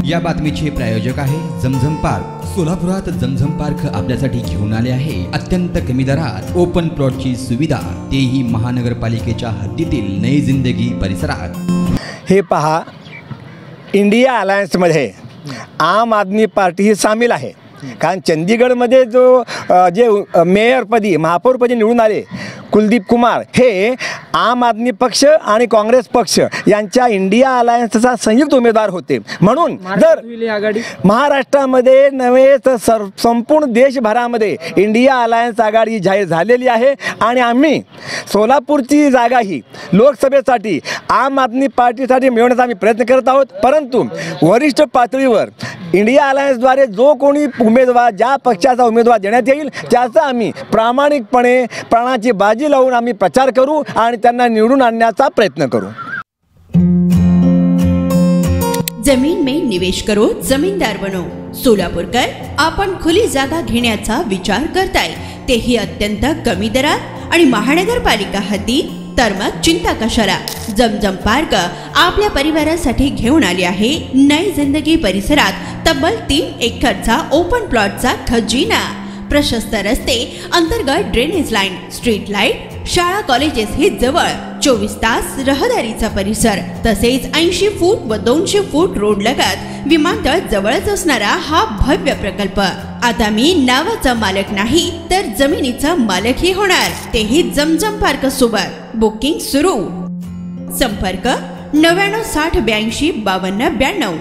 या बातमीचे प्रायोजक आहे झमझम पार्क। सोलापुरात झमझम पार्क आपल्यासाठी घेऊन आले आहे अत्यंत कमी दरात ओपन प्लॉटची सुविधा, तेही महानगरपालिकेच्या हद्दीतील नई जिंदगी परिसरात। हे पहा, इंडिया अलायन्समध्ये आम आदमी पार्टी ही सामील आहे। कारण चंदीगडमध्ये जे मेयरपदी महापौरपदी निवडून आले कुलदीप कुमार हे आम आदमी पक्ष आणि काँग्रेस पक्ष यांच्या इंडिया अलायन्सचा संयुक्त उमेदवार होते। म्हणून जर महाराष्ट्रामध्ये नव्हे तर संपूर्ण देशभरामध्ये इंडिया अलायन्स आघाडी जाहीर झालेली आहे आणि आम्ही सोलापूरची जागा ही लोकसभेसाठी आम आदमी पार्टीसाठी मिळवण्याचा आम्ही प्रयत्न करत आहोत। परंतु वरिष्ठ पातळीवर इंडिया अलायन्सद्वारे जो कोणी उमेदवार ज्या पक्षाचा उमेदवार देण्यात येईल त्याचा आम्ही प्रामाणिकपणे प्राणाची बाजी लावून आम्ही प्रचार करू आणि त्यांना निवडून आणण्याचा प्रयत्न करू। जमीन में निवेश करो, जमीनदार बनो। सोलापूरकर आपण खुली जागा घेण्याचा विचार करताय, तेही अत्यंत कमी दरात आणि महानगरपालिका हद्दीत, तर मग चिंता कशाला। झमझम पार्क आपल्या परिवारासाठी घेऊन आली आहे नई जिंदगी परिसरात तब्बल 3 एकरचा ओपन प्लॉटचा खजिना। प्रशस्त रस्ते, अंतर्गत ड्रेनेज लाईन, स्ट्रीट लाईट, शाळा कॉलेजेस हे जवळ, 24 तास रहदारीचा परिसर, तसेच 80 फूट व 200 फूट रोड लगत विमानतळ जवळच असणारा हा भव्य प्रकल्प। आता मी नावाचा मालक नाही तर जमिनीचा मालकही होणार, तेही झमझम पार्क सोबत। बुकिंग सुरू। संपर्क 99 60 82 52 92।